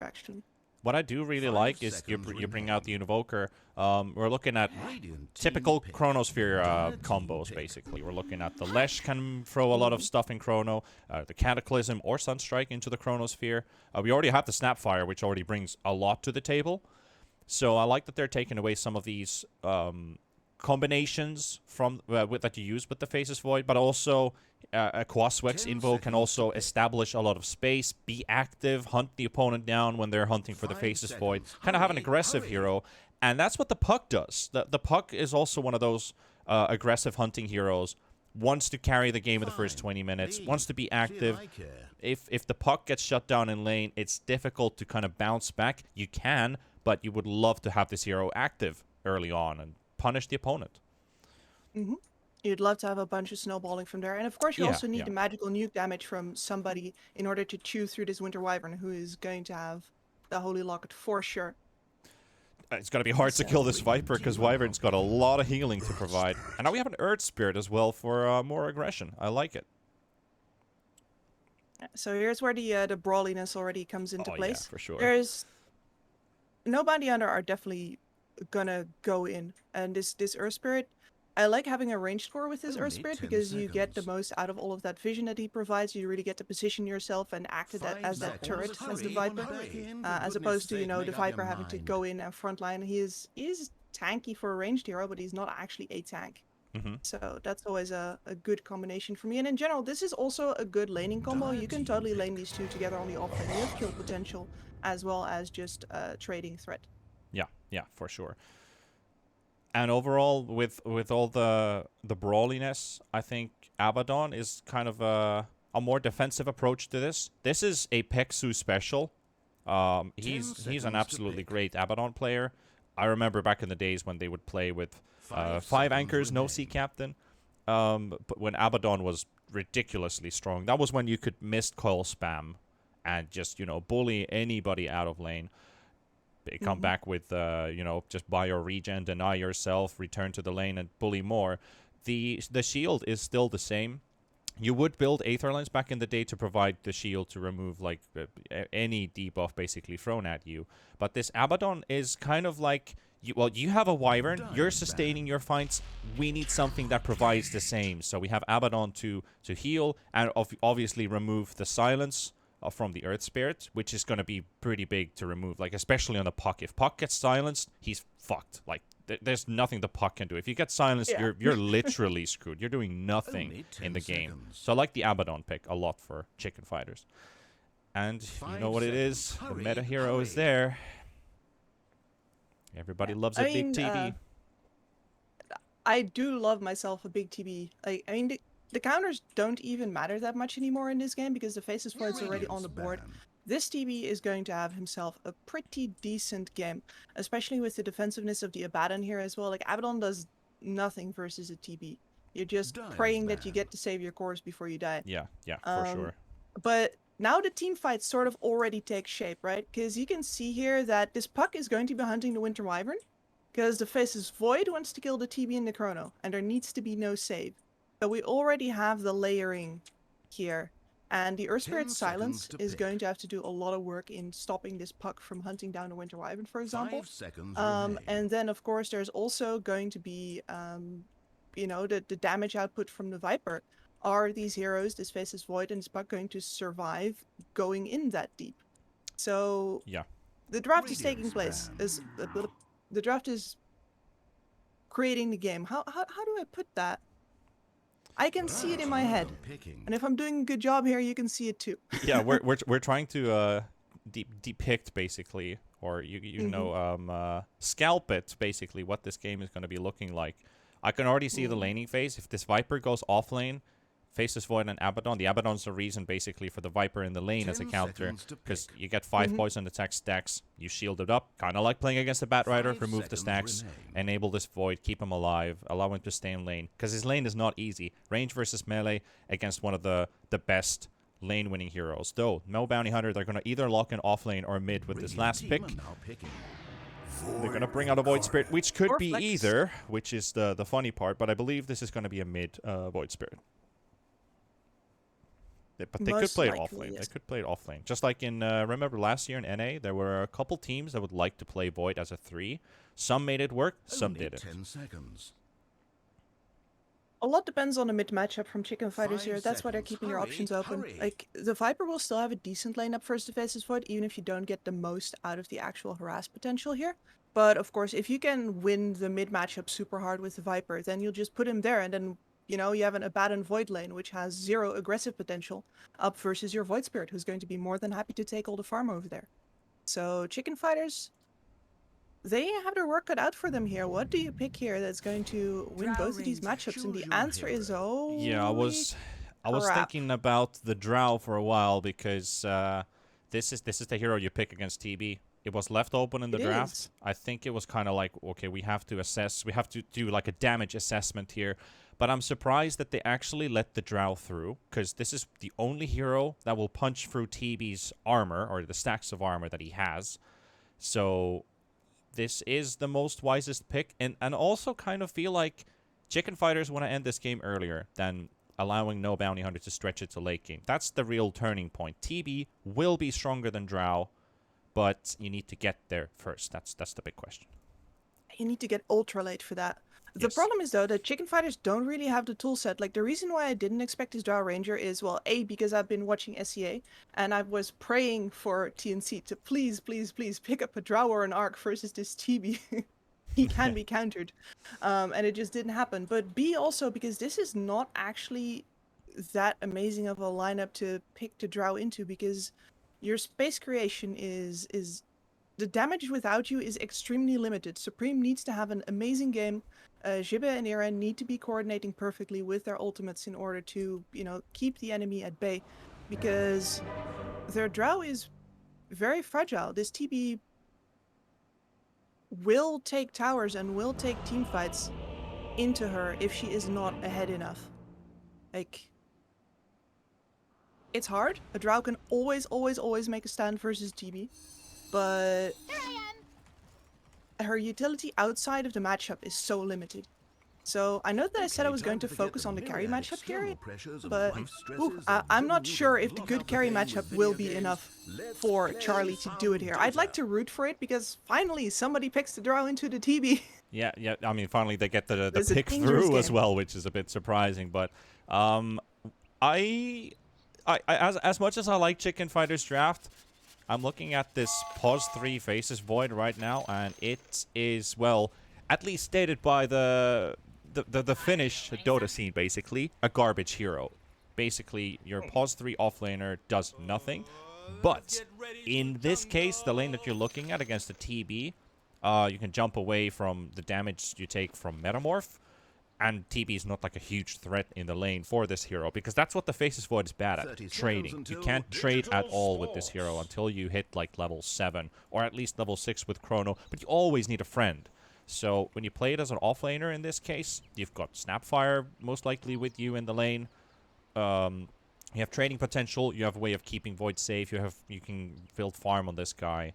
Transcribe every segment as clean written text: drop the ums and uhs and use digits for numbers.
actually. What I do really like is you bring out the Invoker. We're looking at typical Chronosphere combos, basically. We're looking at the Lesh can throw a lot of stuff in Chrono, the Cataclysm or Sunstrike into the Chronosphere. We already have the Snapfire, which already brings a lot to the table. So I like that they're taking away some of these combinations from that you use with the Faceless Void, but also a Quaswex Invo can also establish a lot of space, be active, hunt the opponent down when they're hunting for the Faceless Void, kind of have an aggressive hero, and that's what the Puck does. The Puck is also one of those aggressive hunting heroes, wants to carry the game in the first 20 minutes, wants to be active. If the Puck gets shut down in lane, it's difficult to kind of bounce back. You can, but you would love to have this hero active early on and punish the opponent. You'd love to have a bunch of snowballing from there. And of course, you also need the magical nuke damage from somebody in order to chew through this Winter Wyvern, who is going to have the Holy Locket for sure. It's going to be hard to kill this Viper because Wyvern's got a lot of healing to provide. And now we have an Earth Spirit as well for more aggression. I like it. So here's where the brawliness already comes into place. Yeah, for sure. There's no bounty hunter are definitely gonna go in, and this Earth Spirit, I like having a range score with this Earth Spirit because you get the most out of all of that vision that he provides. You really get to position yourself and act as that turret, as the Viper, as opposed to, you know, the Viper having to go in and frontline. He is tanky for a ranged hero, but he's not actually a tank. So that's always a good combination for me. And in general, this is also a good laning combo. You can totally lane these two together on the offlane. You have kill potential as well as just trading threat. Yeah, for sure. And overall, with all the brawliness, I think Abaddon is kind of a more defensive approach to this. This is a Pexu special. He's an absolutely great Abaddon player. I remember back in the days when they would play with 5 anchors, no sea captain. But when Abaddon was ridiculously strong, that was when you could mist coil spam and just, you know, bully anybody out of lane. Come back with, you know, just buy your regen, deny yourself, return to the lane, and bully more. The shield is still the same. You would build Aetherlands back in the day to provide the shield to remove, like, any debuff basically thrown at you. But this Abaddon is kind of like, you have a Wyvern, you're sustaining your fights, we need something that provides the same. So we have Abaddon to heal, and obviously remove the silence from the Earth Spirit, which is going to be pretty big to remove, like, especially on the Puck. If Puck gets silenced, he's fucked. Like, there's nothing the Puck can do. If you get silenced, you're literally screwed. You're doing nothing in the game. So I like the Abaddon pick a lot for chicken fighters. And you know what it is. The meta hero is there. Everybody loves a big TB. I do love myself a big TB. I mean, the counters don't even matter that much anymore in this game because the Faceless Void's already on the board. This TB is going to have himself a pretty decent game, especially with the defensiveness of the Abaddon here as well. Like, Abaddon does nothing versus a TB. You're just praying that you get to save your cores before you die. Yeah, for sure. But now the team fight sort of already takes shape, right? Because you can see here that this Puck is going to be hunting the Winter Wyvern because the Faceless Void wants to kill the TB in the Chrono, and there needs to be no save. So we already have the layering here. And the Earth Spirit Silence is going to have to do a lot of work in stopping this Puck from hunting down the Winter Wyvern, for example. And then, of course, there's also going to be, you know, the damage output from the Viper. Are these heroes, this Faceless Void and this Puck, going to survive going in that deep? So the draft is taking place. The draft is creating the game. How do I put that? I can see it in my head, and if I'm doing a good job here, you can see it too. Yeah, we're trying to depict basically, or you know, scalp it basically what this game is going to be looking like. I can already see the laning phase. If this Viper goes off lane, Faceless Void and Abaddon. The Abaddon's the reason basically for the Viper in the lane as a counter, because you get 5 poison attack stacks, you shield it up, kind of like playing against a Bat Rider, remove the stacks, enable this Void, keep him alive, allow him to stay in lane, because his lane is not easy. Range versus melee against one of the best lane winning heroes. Though, no Bounty Hunter, they're going to either lock in off lane or mid with this last pick. They're going to bring out a Void Spirit, which could be either, which is the funny part, but I believe this is going to be a mid Void Spirit. But they could Most play it likely, off lane. yes. They could play it off lane. Just like in, remember last year in NA, there were a couple teams that would like to play Void as a 3. Some made it work, some Only didn't. 10 seconds. A lot depends on the mid matchup from Chicken Fighters 5 here. That's why they're seconds. keeping their Hurry, options open. hurry. Like, the Viper will still have a decent lane up first to faces Void, even if you don't get the most out of the actual harass potential here. But, of course, if you can win the mid matchup super hard with the Viper, then you'll just put him there, and then, you know, you have an Abaddon Void lane, which has 0 aggressive potential, up versus your Void Spirit, who's going to be more than happy to take all the farm over there. So, Chicken Fighters, they have their work cut out for them here. What do you pick here that's going to win both of these matchups? And the Choose your answer is, hero. oh, Yeah, I was crap. thinking about the Drow for a while because this is the hero you pick against TB. It was left open in the It draft. is. I think it was kind of like, okay, we have to do like a damage assessment here. But I'm surprised that they actually let the Drow through, because this is the only hero that will punch through TB's armor, or the stacks of armor that he has. So this is the most wisest pick, and also kind of feel like Chicken Fighters want to end this game earlier than allowing no bounty hunter to stretch it to late game. That's the real turning point. TB will be stronger than Drow, but you need to get there first. That's the big question. You need to get ultra late for that. The Yes. problem is, though, that Chicken Fighters don't really have the tool set. Like, the reason why I didn't expect his Drow Ranger is, well, A, because I've been watching SEA, and I was praying for TNC to please, please, please pick up a Drow or an Arc versus this TB. He can be countered. And it just didn't happen. But B, also, because this is not actually that amazing of a lineup to pick to Drow into, because your space creation is the damage without you is extremely limited. Supreme needs to have an amazing game. Jibbe and Ira need to be coordinating perfectly with their ultimates in order to, you know, keep the enemy at bay, because their Drow is very fragile. This TB will take towers and will take team fights into her if she is not ahead enough. Like, it's hard. A Drow can always, always, always make a stand versus TB, but her utility outside of the matchup is so limited. So I know that I said I was going to focus on the carry matchup here, but I'm not sure if the good carry matchup will be enough for Charlie to do it here. I'd like to root for it, because finally somebody picks the Drow into the TB. Yeah. I mean, finally they get the It's a pick dangerous through as game. well, which is a bit surprising. But I as much as I like Chicken Fighters draft, I'm looking at this pause 3 faces Void right now, and it is, well, at least stated by the Finnish Dota scene, basically a garbage hero. Basically, your pause 3 offlaner does nothing. But in this case, the lane that you're looking at against the TB, you can jump away from the damage you take from Metamorph, and TB is not like a huge threat in the lane for this hero, because that's what the Faces Void is bad at, 30 trading. seconds You until can't trade at digital all with this hero swords. until you hit like level 7, or at least level 6 with Chrono, but you always need a friend. So when you play it as an offlaner in this case, you've got Snapfire most likely with you in the lane. You have trading potential, you have a way of keeping Void safe, you can build farm on this guy,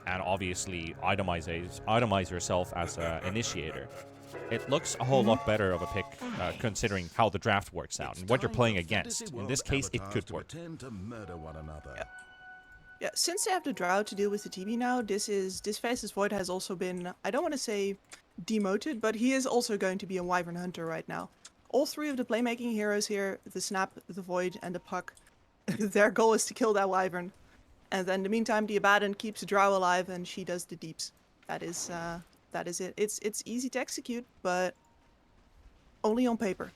and obviously itemize yourself as an initiator. It looks a whole lot better of a pick, considering how the draft works out and what you're playing against. In this case, it could work. Yeah, since they have the Drow to deal with the TB now, this Faces Void has also been, I don't want to say demoted, but he is also going to be a Wyvern Hunter right now. All 3 of the playmaking heroes here, the Snap, the Void, and the Puck, their goal is to kill that Wyvern. And then in the meantime, the Abaddon keeps the Drow alive, and she does the deeps. That is it. It's easy to execute, but only on paper.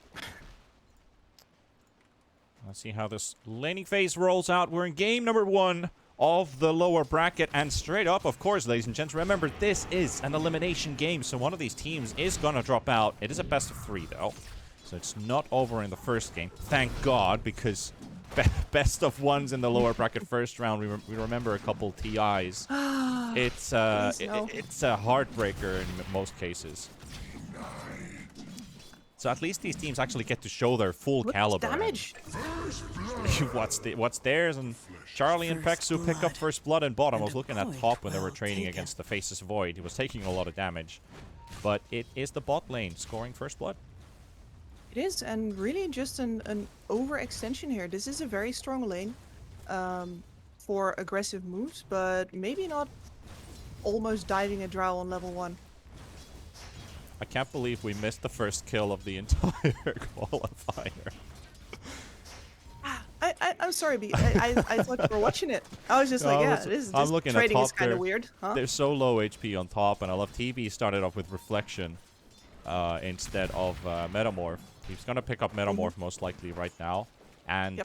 Let's see how this laning phase rolls out. We're in game number 1 of the lower bracket, and straight up, of course, ladies and gents, remember this is an elimination game, so one of these teams is gonna drop out. It is a best of 3 though, so it's not over in the first game, thank God, because best of 1s in the lower bracket first round, we remember a couple TIs. It's it's a heartbreaker in most cases. So at least these teams actually get to show their full caliber. Damage! What's theirs, and Charlie and Pexu pick up first blood in bottom. I was looking at top when they were trading against the Faces Void. He was taking a lot of damage. But it is the bot lane scoring first blood. It is, and really just an overextension here. This is a very strong lane for aggressive moves, but maybe not almost diving a drow on level 1. I can't believe we missed the first kill of the entire qualifier. I'm sorry, B. I thought you were watching it. I was just like, yeah, this trading is kind of weird, huh? They're so low HP on top, and I love TB started off with Reflection instead of Metamorph. He's gonna pick up Metamorph most likely right now. And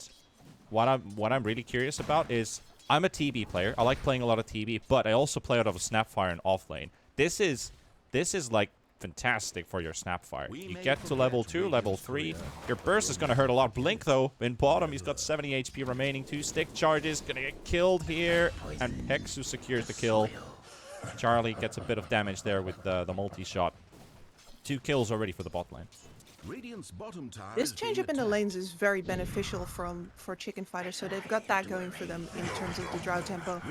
what I'm really curious about is I'm a TB player. I like playing a lot of TB, but I also play out of a Snapfire and off lane. This is like fantastic for your Snapfire. You get to level 2, level 3. Your burst is going to hurt a lot. Blink, though, in bottom, he's got 70 HP remaining. 2 stick charges. Going to get killed here. And Pexu secures the kill. Charlie gets a bit of damage there with the multi-shot. 2 kills already for the bot lane. This change up in the lanes is very beneficial for Chicken Fighters, so they've got that going for them in terms of the Drow tempo.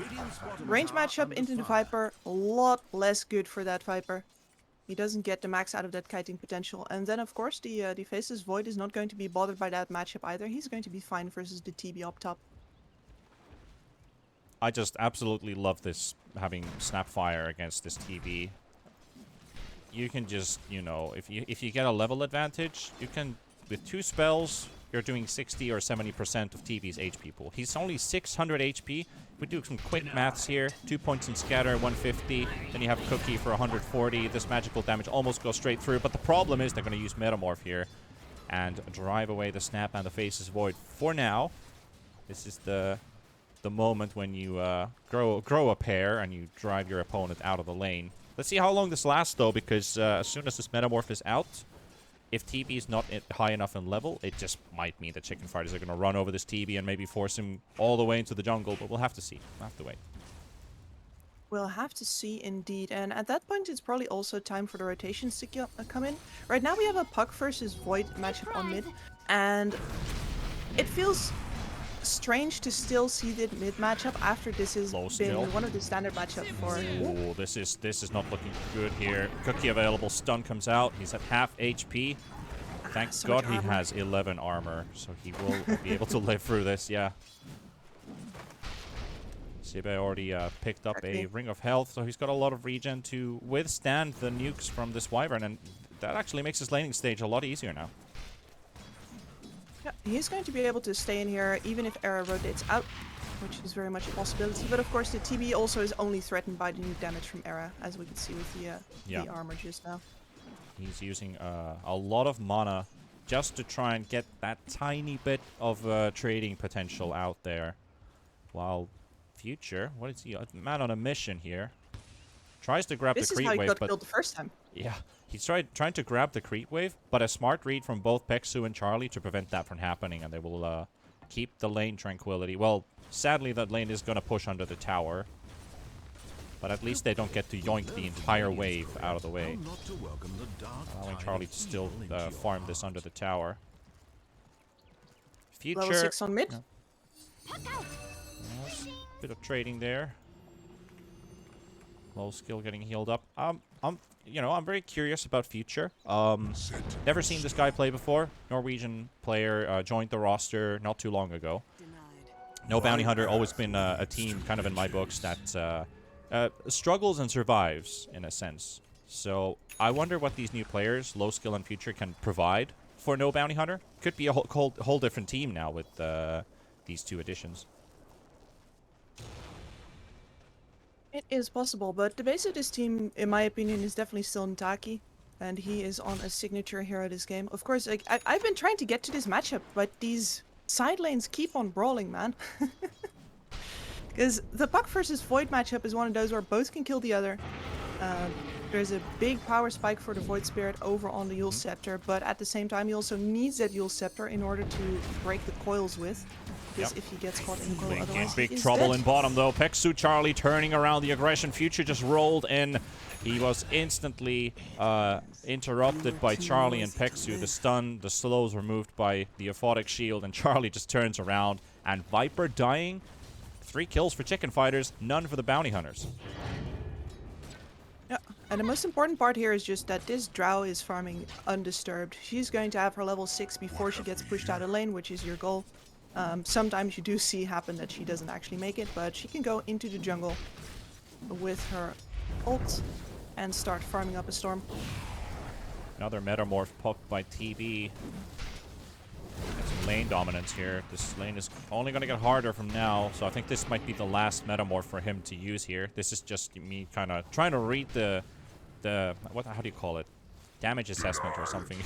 Range matchup into the Viper, a lot less good for that Viper. He doesn't get the max out of that kiting potential. And then, of course, the Faceless Void is not going to be bothered by that matchup either. He's going to be fine versus the TB up top. I just absolutely love this, having Snapfire against this TB. You can just, you know, if you get a level advantage, you can, with 2 spells, you're doing 60 or 70% of TB's HP pool. He's only 600 HP. We do some quick maths here. 2 points in scatter, 150. Then you have Cookie for 140. This magical damage almost goes straight through. But the problem is they're going to use Metamorph here and drive away the Snap and the Faceless Void. For now, this is the moment when you grow a pair and you drive your opponent out of the lane. Let's see how long this lasts, though, because as soon as this Metamorph is out, if TB is not high enough in level, it just might mean that Chicken Fighters are going to run over this TB and maybe force him all the way into the jungle, but we'll have to see. We'll have to wait. We'll have to see indeed, and at that point it's probably also time for the rotations to come in. Right now we have a Puck versus Void matchup on mid, and it feels strange to still see the mid matchup after this has been one of the standard matchups for... Ooh, this is not looking good here. Cookie available, stun comes out, he's at half HP. Thank God he has 11 armor, so he will be able to live through this, yeah. Sibe already picked up a Ring of Health, so he's got a lot of regen to withstand the nukes from this Wyvern, and that actually makes his laning stage a lot easier now. Yeah, he's going to be able to stay in here even if Era rotates out, which is very much a possibility. But of course the TB also is only threatened by the nuke damage from Era, as we can see with the armor just now. He's using a lot of mana just to try and get that tiny bit of trading potential out there. While Future, what is he? A man on a mission here. Tries to grab the creep wave, This is how he got killed the first time. Yeah, he's trying to grab the creep wave, but a smart read from both Pexu and Charlie to prevent that from happening, and they will keep the lane tranquility. Well, sadly that lane is going to push under the tower, but at least they don't get to yoink the entire wave out of the way. Allowing Charlie to still farm this under the tower. Future. Level 6 on mid. Yeah. Bit of trading there. Low skill getting healed up. I'm very curious about Future. Never seen this guy play before. Norwegian player, joined the roster not too long ago. No Bounty Hunter, always been a team kind of in my books that struggles and survives in a sense. So I wonder what these new players, Low Skill and Future, can provide for No Bounty Hunter. Could be a whole different team now with these 2 additions. It is possible, but the base of this team, in my opinion, is definitely still Ntaki, and he is on a signature hero this game. Of course, like, I've been trying to get to this matchup, but these side lanes keep on brawling, man. Because the Puck versus Void matchup is one of those where both can kill the other. There's a big power spike for the Void Spirit over on the Yule Scepter, but at the same time he also needs that Yule Scepter in order to break the coils with. Because if he gets caught in the coil, otherwise big trouble in bottom though. Pexu Charlie turning around the aggression. Future just rolled in. He was instantly interrupted by Charlie and Pexu. The stun, the slows removed by the Aphotic Shield, and Charlie just turns around. And Viper dying. 3 kills for Chicken Fighters, none for the Bounty Hunters. Yeah, And the most important part here is just that this Drow is farming undisturbed. She's going to have her level 6 before she gets pushed out of lane, which is your goal. Sometimes you do see happen that she doesn't actually make it, but she can go into the jungle with her ult and start farming up a storm. Another Metamorph poked by TB. Get some lane dominance here. This lane is only going to get harder from now, so I think this might be the last Metamorph for him to use here. This is just me kind of trying to read the how do you call it? Damage assessment or something.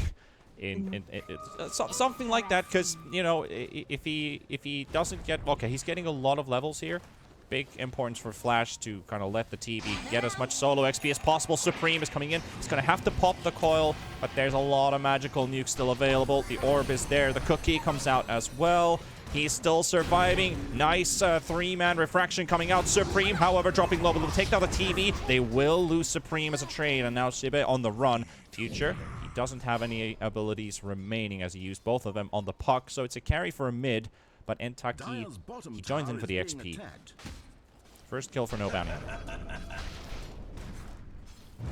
Something like that, because you know, if he doesn't get, okay, he's getting a lot of levels here. Big importance for Flash to kind of let the TB get as much solo XP as possible. Supreme is coming in. He's going to have to pop the coil, but there's a lot of magical nukes still available. The orb is there. The cookie comes out as well. He's still surviving. Nice 3-man refraction coming out. Supreme, however, dropping low, but they'll take down the TB. They will lose Supreme as a trade, and now Shibe on the run. Future, he doesn't have any abilities remaining as he used both of them on the puck, so it's a carry for a mid. But Entaki, he joins in for the XP. First kill for no bounty.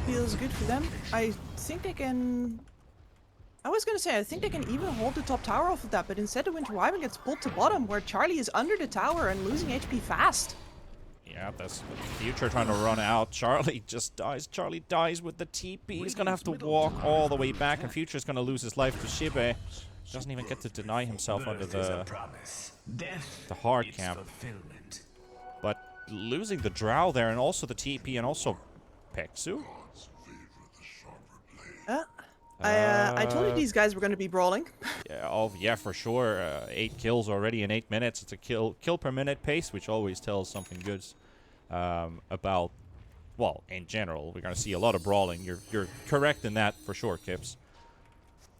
Feels good for them. I think they can... I was gonna say, I think they can even hold the top tower off of that, but instead the Winter Wyvern gets pulled to bottom, where Charlie is under the tower and losing HP fast. Yeah, that's Future trying to run out. Charlie just dies. Charlie dies with the TP. He's gonna have to walk all the way back, and Future's gonna lose his life to Shibe. Doesn't even get to deny himself under the hard camp. But losing the Drow there, and also the TP, and also Peksu. I told you these guys were going to be brawling. Yeah, for sure. 8 kills already in 8 minutes. It's a kill per minute pace, which always tells something good about. Well, in general, we're going to see a lot of brawling. You're correct in that for sure, Kips.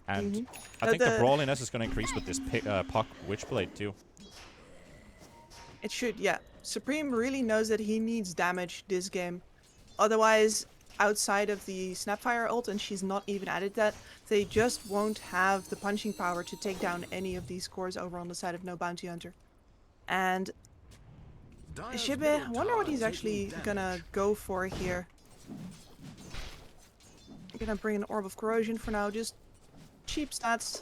And I think the brawliness is going to increase with this Puck Witchblade too. It should, yeah. Supreme really knows that he needs damage this game. Otherwise, outside of the Snapfire ult, and she's not even added that, they just won't have the punching power to take down any of these cores over on the side of no bounty hunter. And Shibe, I wonder what he's actually gonna go for here. I'm gonna bring an Orb of Corrosion for now, just cheap stats,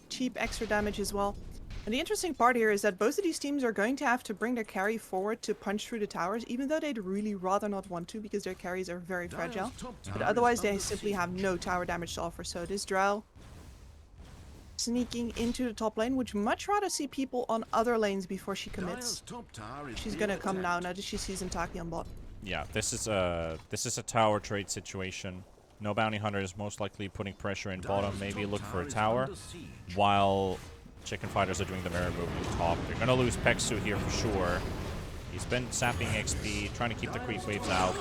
cheap extra damage as well. And the interesting part here is that both of these teams are going to have to bring their carry forward to punch through the towers, even though they'd really rather not want to because their carries are very fragile. But otherwise they simply have no tower damage to offer. So this Drow sneaking into the top lane, would much rather see people on other lanes before she commits. She's gonna come now that she sees Entaki on bot. Yeah, this is a tower trade situation. No bounty hunter is most likely putting pressure in bottom, maybe look for a tower, while chicken fighters are doing the mirror move in top. They're gonna lose Peksu here for sure. He's been sapping XP, trying to keep the creep waves out.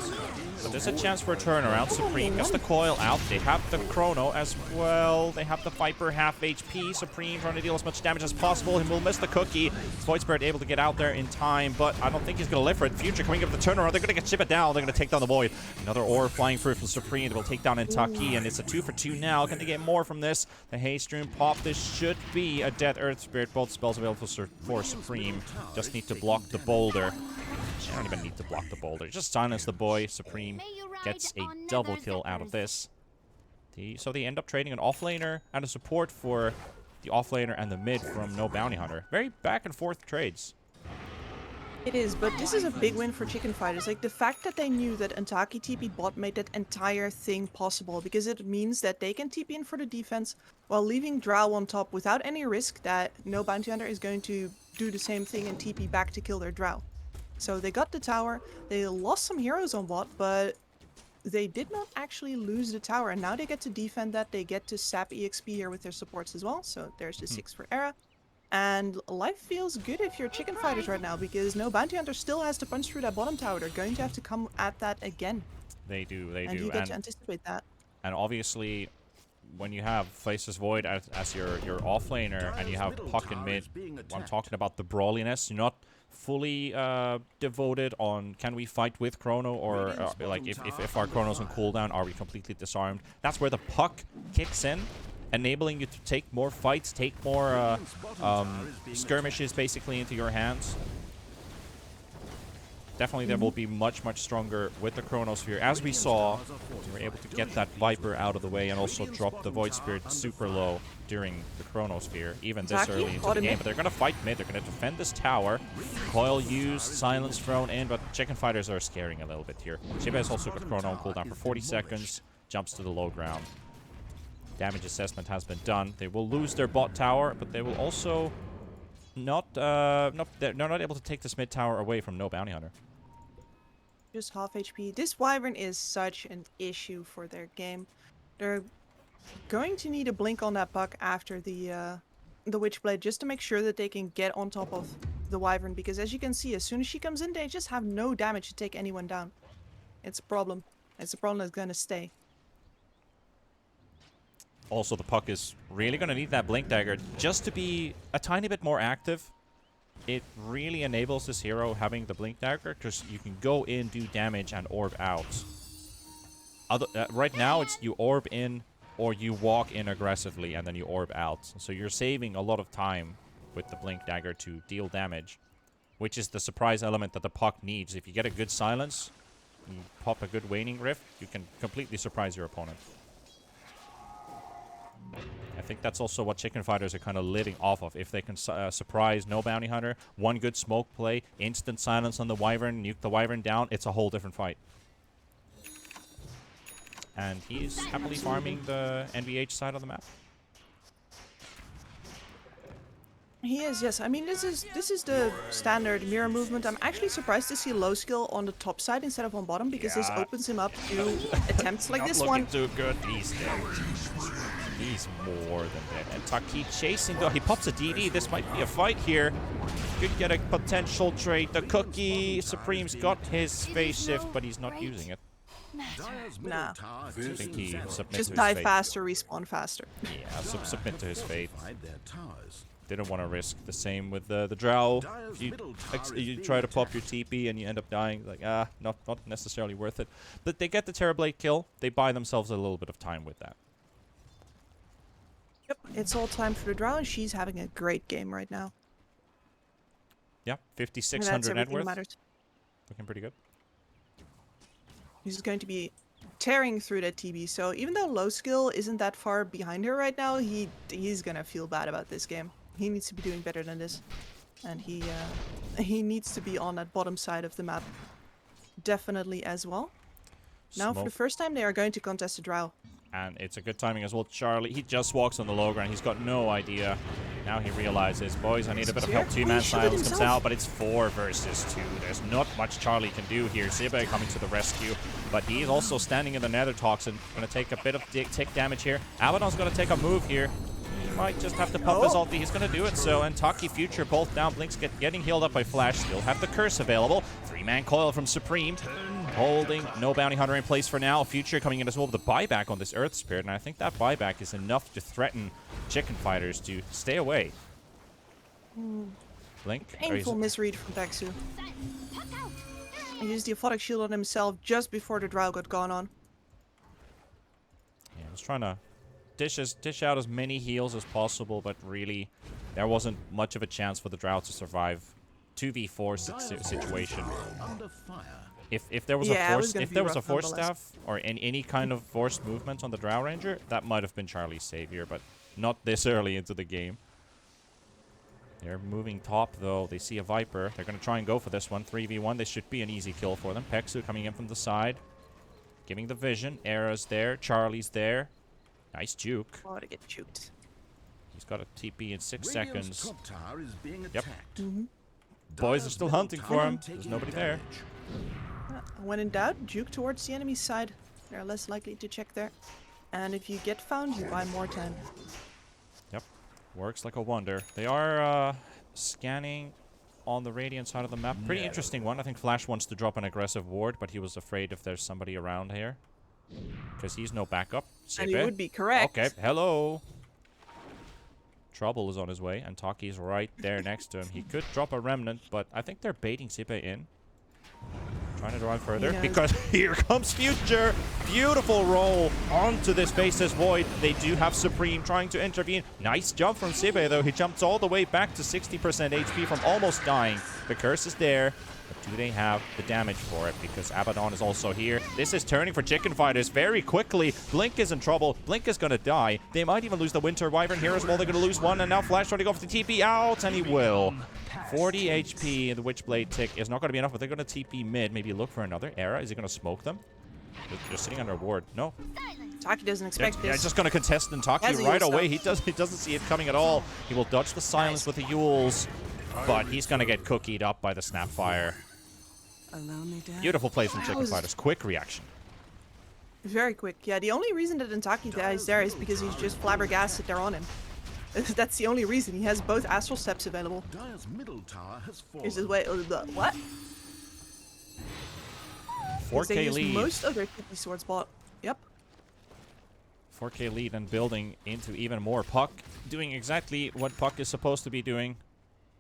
But there's a chance for a turnaround. Supreme gets the coil out. They have the Chrono as well. They have the Viper half HP. Supreme trying to deal as much damage as possible. He will miss the cookie. Void Spirit able to get out there in time, but I don't think he's going to live for it. Future coming up with the turnaround. They're going to get Shiba down. They're going to take down the Void. Another Orb flying through from Supreme. They will take down Entaki, and it's a 2 for 2 now. Can they get more from this? The Haste Rune pop. This should be a Dead Earth Spirit. Both spells available for Supreme. Just need to block the boulder. I don't even need to block the boulder. Just silence the boy. Supreme gets a double kill out of this. So they end up trading an offlaner and a support for the offlaner and the mid from no bounty hunter. Very back and forth trades. It is, but this is a big win for chicken fighters. Like, the fact that they knew that Entaki TP bot made that entire thing possible, because it means that they can TP in for the defense while leaving Drow on top without any risk that no bounty hunter is going to do the same thing and TP back to kill their Drow. So they got the tower, they lost some heroes on bot, but they did not actually lose the tower, and now they get to defend that. They get to sap EXP here with their supports as well, so there's the 6 for Era. And life feels good if you're chicken fighters right now, because no bounty hunter still has to punch through that bottom tower. They're going to have to come at that again. They do. And you get to anticipate that. And obviously, when you have Faceless Void as your offlaner, and you have Puck in mid, I'm talking about the brawliness. You're not fully devoted on can we fight with Chrono, or like if our Chrono's on cooldown, are we completely disarmed? That's where the Puck kicks in, enabling you to take more fights, take more skirmishes basically into your hands. Definitely they will be much, much stronger with the Chronosphere. As we saw, we were able to get that Viper out of the way and also drop the Void Spirit super low during the Chronosphere, even this Zaki, early into the game. But they're going to fight mid. They're going to defend this tower. Coil used, silence thrown in, but Chicken Fighters are scaring a little bit here. Shiba has also got Chrono on cooldown for 40 seconds. Jumps to the low ground. Damage assessment has been done. They will lose their bot tower, but they will also they're not able to take this mid tower away from no bounty hunter. Just half HP. This Wyvern is such an issue for their game. They're going to need a blink on that puck after the Witchblade just to make sure that they can get on top of the Wyvern, because as you can see, as soon as she comes in, they just have no damage to take anyone down. It's a problem. It's a problem that's gonna stay. Also, the puck is really going to need that Blink Dagger just to be a tiny bit more active. It really enables this hero having the Blink Dagger because you can go in, do damage, and orb out. Right now, it's you orb in or you walk in aggressively and then you orb out. So you're saving a lot of time with the Blink Dagger to deal damage, which is the surprise element that the puck needs. If you get a good silence, you pop a good Waning Rift, you can completely surprise your opponent. I think that's also what Chicken Fighters are kind of living off of. If they can surprise no bounty hunter, one good smoke play, instant silence on the Wyvern, nuke the Wyvern down, it's a whole different fight. And he's happily farming the NVH side of the map. He is, yes. I mean, this is the standard mirror movement. I'm actually surprised to see low skill on the top side instead of on bottom, because this opens him up to attempts like this one. Not looking too good. He's dead. He's more than dead. And Taki chasing, though. He pops a DD. This might be a fight here. Could get a potential trade. The Cookie Supreme's got his phase shift, but he's not using it. Nah. I think he submits to Just his die fate. faster, respawn faster. Yeah, submit to his fate. Didn't want to risk the same with the Drow. You try to pop your TP and you end up dying. Like, not necessarily worth it. But they get the Terrorblade kill. They buy themselves a little bit of time with that. Yep, it's all time for the Drow, and she's having a great game right now. Yeah, 5,600 net worth. Matters. Looking pretty good. He's going to be tearing through that TB, so even though low skill isn't that far behind her right now, he's gonna feel bad about this game. He needs to be doing better than this. And he needs to be on that bottom side of the map. Definitely as well. Now, for the first time, they are going to contest a Drow. And it's a good timing as well. Charlie, he just walks on the low ground. He's got no idea. Now he realizes, boys, I need a bit of help. Two-man silence comes out, but it's 4 versus 2. There's not much Charlie can do here. Sibe coming to the rescue, but he's also standing in the Nether Toxin. Going to take a bit of tick damage here. Abaddon's going to take a move here. He might just have to pump his ulti. He's going to do it. So, and Taki Future both down. Blink's getting healed up by Flash. Still have the curse available. 3-man coil from Supreme. Holding no bounty hunter in place for now. Future coming in as well with the buyback on this Earth Spirit, and I think that buyback is enough to threaten Chicken Fighters to stay away. Blink. Painful misread from Dexu. He used the Aphotic Shield on himself just before the Drow got gone on. Yeah, I was trying to dish out as many heals as possible, but really, there wasn't much of a chance for the Drow to survive 2v4 situation. If there was a force staff or any kind of forced movement on the Drow Ranger, that might have been Charlie's savior, but not this early into the game. They're moving top, though. They see a Viper. They're going to try and go for this one. 3v1. This should be an easy kill for them. Peksu coming in from the side. Giving the vision. Era's there. Charlie's there. Nice juke. Oh, to get juked. He's got a TP in 6 seconds. Yep. Boys are still hunting for him. There's nobody there. When in doubt, juke towards the enemy's side. They're less likely to check there. And if you get found, you buy more time. Yep. Works like a wonder. They are scanning on the Radiant side of the map. Pretty interesting one. I think Flash wants to drop an aggressive ward, but he was afraid if there's somebody around here. Because he's no backup. And you would be correct. Okay, hello. Trouble is on his way, and Taki's right there next to him. He could drop a remnant, but I think they're baiting Sipe in. Trying to drive further, because here comes Future. Beautiful roll onto this Faceless Void. They do have Supreme trying to intervene. Nice jump from Sibe, though. He jumps all the way back to 60% HP from almost dying. The curse is there. The Do they have the damage for it? Because Abaddon is also here. This is turning for Chicken Fighters very quickly. Blink is in trouble. Blink is going to die. They might even lose the Winter Wyvern here as well. They're going to lose one. And now Flash trying to go for the TP out. And he will. 40 HP. The Witchblade tick is not going to be enough. But they're going to TP mid. Maybe look for another era. Is he going to smoke them? They're sitting under a ward. No. Taki doesn't expect Yeah, this. just going to contest Taki Has a right Yule away. Stone. He doesn't see it coming at all. He will dodge the silence with the Yules. But he's going to get cookied up by the Snapfire. A lonely day. Beautiful play from That Chicken was- Fighters. Quick reaction. Very quick. Yeah, the only reason that Taki dies there is because he's just flabbergasted there on him. That's the only reason. He has both Astral Steps available. Dire's middle tower has fallen. He's just wait. What? 'Cause they 4K use lead. most of their TP sword spot. Yep. 4K lead and building into even more. Puck doing exactly what Puck is supposed to be doing.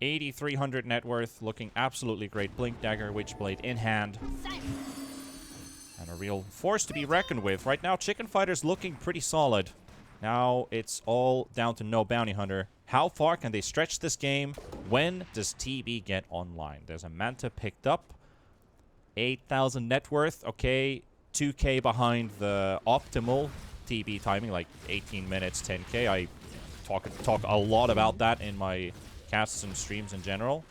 8,300 net worth, looking absolutely great. Blink Dagger, Witchblade in hand. And a real force to be reckoned with. Right now, Chicken Fighter's looking pretty solid. Now it's all down to no Bounty Hunter. How far can they stretch this game? When does TB get online? There's a Manta picked up. 8,000 net worth. Okay, 2K behind the optimal TB timing, like 18 minutes, 10K. I talk a lot about that in my casts and streams in general.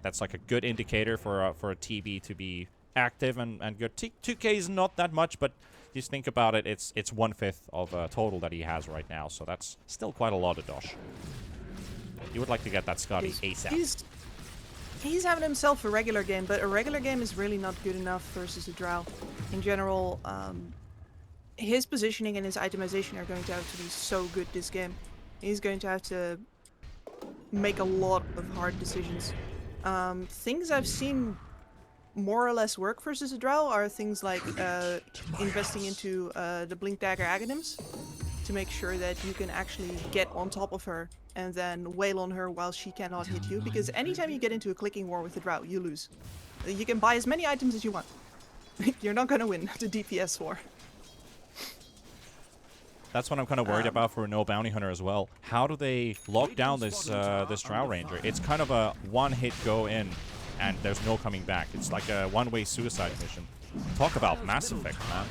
That's like a good indicator for a TB to be active and good. 2K is not that much, but just think about it. It's 1/5 of total that he has right now, so that's still quite a lot of dosh. You would like to get that Scotty ASAP. He's having himself a regular game, but a regular game is really not good enough versus a Drow. In general, his positioning and his itemization are going to have to be so good this game. He's going to have to make a lot of hard decisions. Things I've seen more or less work versus a Drow are things like investing into the Blink Dagger Aghanim's to make sure that you can actually get on top of her and then wail on her while she cannot hit you, because anytime you get into a clicking war with a Drow, you lose. You can buy as many items as you want. You're not gonna win the DPS war. That's what I'm kind of worried about for no Bounty Hunter as well. How do they lock down this this Drow Ranger? It's kind of a one-hit go in, and there's no coming back. It's like a one-way suicide mission. Talk about Mass Effect, man.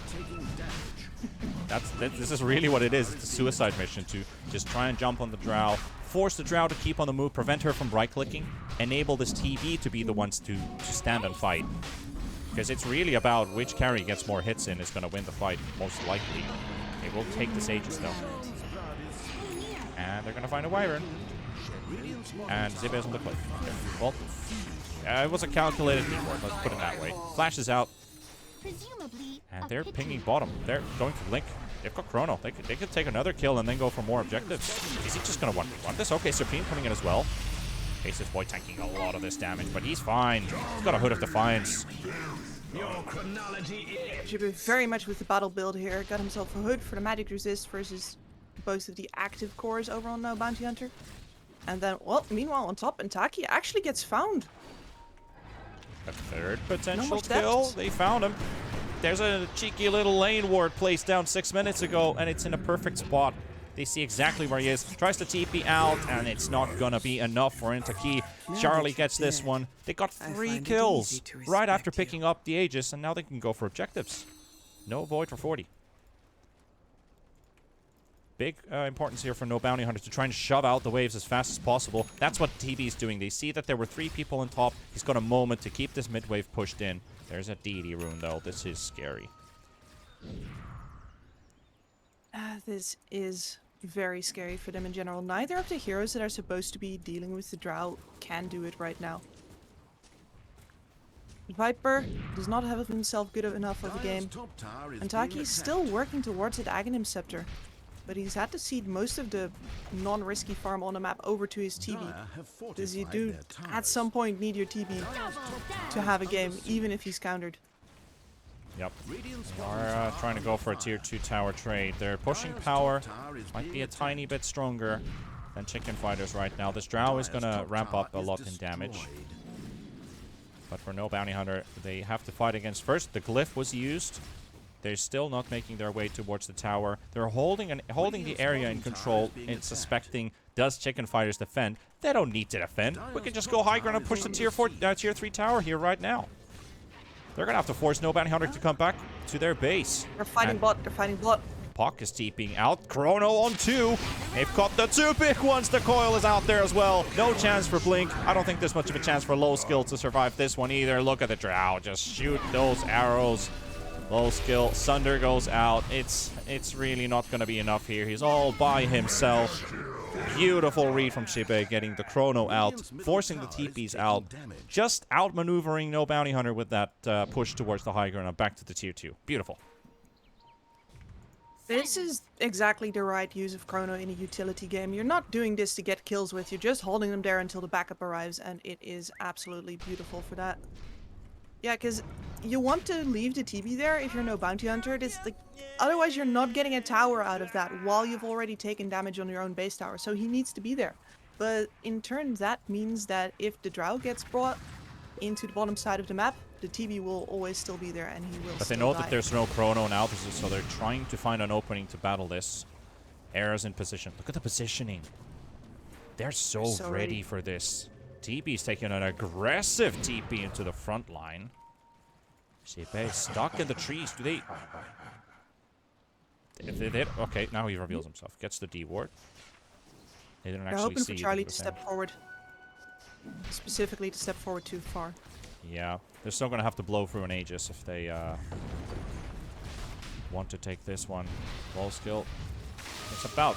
This is really what it is. It's a suicide mission to just try and jump on the Drow, force the Drow to keep on the move, prevent her from right-clicking, enable this TB to be the ones to stand and fight. Because it's really about which carry gets more hits in is going to win the fight, most likely. They will take this Aegis, though. And they're going to find a Wyvern. And Zib is on the cliff. Okay. Well, it was a calculated teamwork, let's put it that way. Flash is out. And they're pinging bottom. They're going for Blink. They've got Chrono. They could take another kill and then go for more objectives. Is he just going to 1v1 this? Okay, Supreme coming in as well. Aces Boy tanking a lot of this damage, but he's fine. He's got a Hood of Defiance. Should be very much with the battle build here. Got himself a Hood for the magic resist versus both of the active cores over on No Bounty Hunter. And then, well, meanwhile on top, Taki actually gets found. A third potential more kill. steps. They found him. There's a cheeky little lane ward placed down 6 minutes ago, and it's in a perfect spot. They see exactly where he is. Tries to TP out, and it's not gonna be enough for Intaki. Charlie gets this one. They got 3 kills right after picking up the Aegis, and now they can go for objectives. No Void for 40. Big importance here for No Bounty Hunter to try and shove out the waves as fast as possible. That's what TB is doing. They see that there were 3 people on top. He's got a moment to keep this mid wave pushed in. There's a deity rune, though. This is scary. This is very scary for them in general. Neither of the heroes that are supposed to be dealing with the Drow can do it right now. Viper does not have himself good enough of a game. And Taki's still working towards that Aghanim Scepter. But he's had to cede most of the non-risky farm on the map over to his TB. Because you do, at some point, need your TB to have a game, even if he's countered. Yep. They are trying to go for a tier 2 tower trade. They're pushing power. Might be a tiny bit stronger than Chicken Fighters right now. This Drow is going to ramp up a lot in damage. But for No Bounty Hunter, they have to fight against first. The Glyph was used. They're still not making their way towards the tower. They're holding the area in control and suspecting Does Chicken Fighters defend? They don't need to defend. We can just go high ground and push the tier 3 tower here right now. They're going to have to force No Bounty Hunter to come back to their base. They're fighting bot. They're fighting bot. Puck is TPing out. Chrono on 2. They've caught the 2 big ones. The coil is out there as well. No chance for Blink. I don't think there's much of a chance for Low Skill to survive this one either. Look at the Drow. Just shoot those arrows. Low Skill. Sunder goes out. It's really not going to be enough here. He's all by himself. Beautiful read from Shibe, getting the Chrono out, forcing the TPs out. Just outmaneuvering No Bounty Hunter with that push towards the high ground and back to the tier 2. Beautiful. This is exactly the right use of Chrono in a utility game. You're not doing this to get kills with, you're just holding them there until the backup arrives, and it is absolutely beautiful for that. Yeah, because you want to leave the TB there if you're no bounty hunter. It's like, otherwise you're not getting a tower out of that while you've already taken damage on your own base tower, so he needs to be there. But in turn, that means that if the Drow gets brought into the bottom side of the map, the TB will always still be there, and he will But still they know die. that there's no Chrono now, so they're trying to find an opening to battle this. Era's in position. Look at the positioning. They're so ready for this. TP's taking an aggressive TP into the front line. Shibe stuck in the trees. Do they... Okay, now he reveals himself. Gets the D ward. They didn't They're actually hoping see for Charlie the to thing. step forward. Specifically to step forward too far. Yeah, they're still going to have to blow through an Aegis if they want to take this one. Low skill. It's about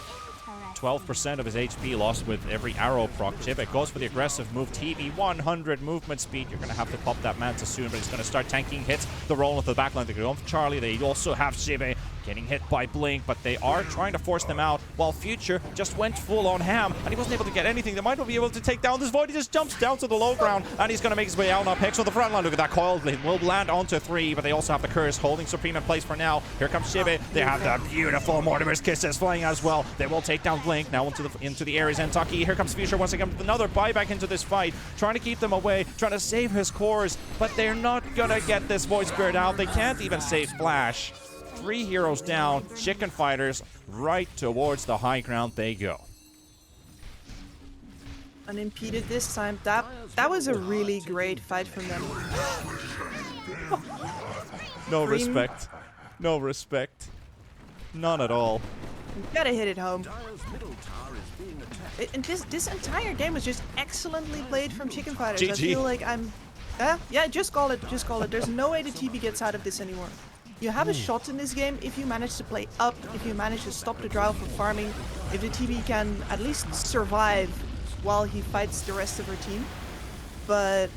12% of his HP lost with every arrow proc. Shibe goes for the aggressive move. TB 100 movement speed. You're going to have to pop that Manta soon, but he's going to start tanking hits. The roll into the backline. They're going for Charlie. They also have Shibe getting hit by Blink, but they are trying to force them out, while Future just went full on ham, and he wasn't able to get anything. They might not be able to take down this Void. He just jumps down to the low ground, and he's going to make his way out now. Hex on the front line. Look at that coil. They will land onto 3, but they also have the Curse holding Supreme in place for now. Here comes Shibe. They have the beautiful Mortimer's Kisses flying as well. They will take down Blink now into the Ares and Taki. Here comes Future once again with another buyback into this fight, trying to keep them away, trying to save his cores, but they're not going to get this Void Spirit out. They can't even save Flash. 3 heroes down. Chicken Fighters right towards the high ground they go. Unimpeded this time. That was a really great fight from them. No Green. respect. No respect. None at all. You gotta hit it home. Dire's middle tower is being attacked. And this entire game was just excellently played from Chicken Fighters. I GG. feel like I'm... yeah, just call it. Just call it. There's no way the TB gets out of this anymore. You have a shot in this game if you manage to play up, if you manage to stop the Drow from farming, if the TB can at least survive while he fights the rest of her team. But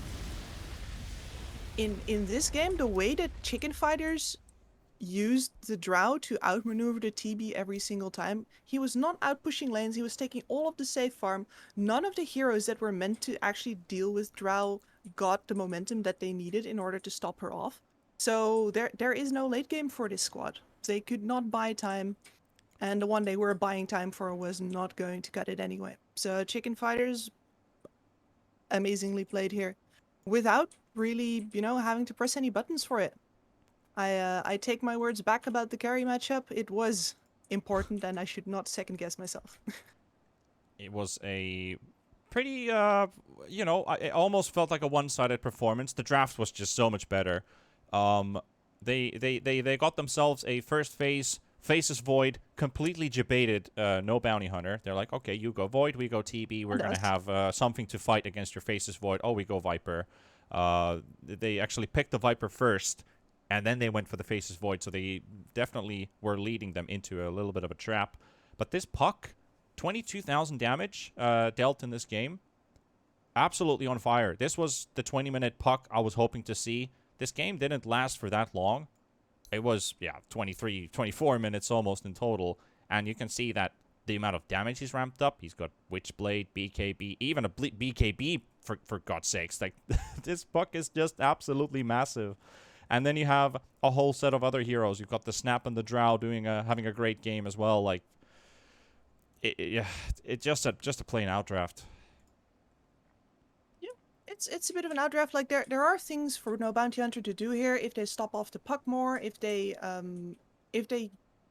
in this game, the way that Chicken Fighters used the Drow to outmaneuver the TB every single time, he was not out pushing lanes, he was taking all of the safe farm. None of the heroes that were meant to actually deal with Drow got the momentum that they needed in order to stop her off. So there is no late game for this squad. They could not buy time, and the one they were buying time for was not going to cut it anyway. So Chicken Fighters amazingly played here, without really, having to press any buttons for it. I take my words back about the carry matchup. It was important, and I should not second guess myself. It was a pretty, it almost felt like a one-sided performance. The draft was just so much better. They got themselves a first phase, Faces Void, completely debated no Bounty Hunter. They're like, okay, you go Void, we go TB, we're going to have something to fight against your Faces Void. Oh, we go Viper. They actually picked the Viper first, and then they went for the Faces Void, so they definitely were leading them into a little bit of a trap. But this Puck, 22,000 damage dealt in this game, absolutely on fire. This was the 20-minute Puck I was hoping to see. This game didn't last for that long. It was, 23, 24 minutes almost in total. And you can see that the amount of damage he's ramped up. He's got Witchblade, BKB, even a BKB, for God's sakes. Like, this Puck is just absolutely massive. And then you have a whole set of other heroes. You've got the Snap and the Drow having a great game as well. Like, it's just a plain outdraft. It's a bit of an outdraft. Like there are things for no bounty hunter to do here if they stop off the Puck more, if they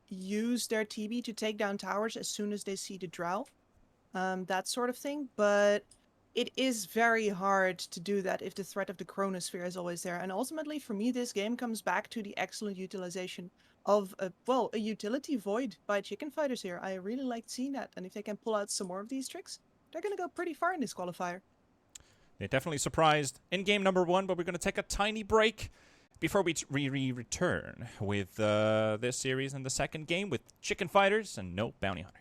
use their TB to take down towers as soon as they see the Drow. that sort of thing. But it is very hard to do that if the threat of the chronosphere is always there. And ultimately, for me, this game comes back to the excellent utilization of a utility void by chicken fighters here. I really liked seeing that. And if they can pull out some more of these tricks, they're going to go pretty far in this qualifier. They definitely surprised in game number 1, but we're going to take a tiny break before we return with this series in the second game with chicken fighters and no bounty hunter.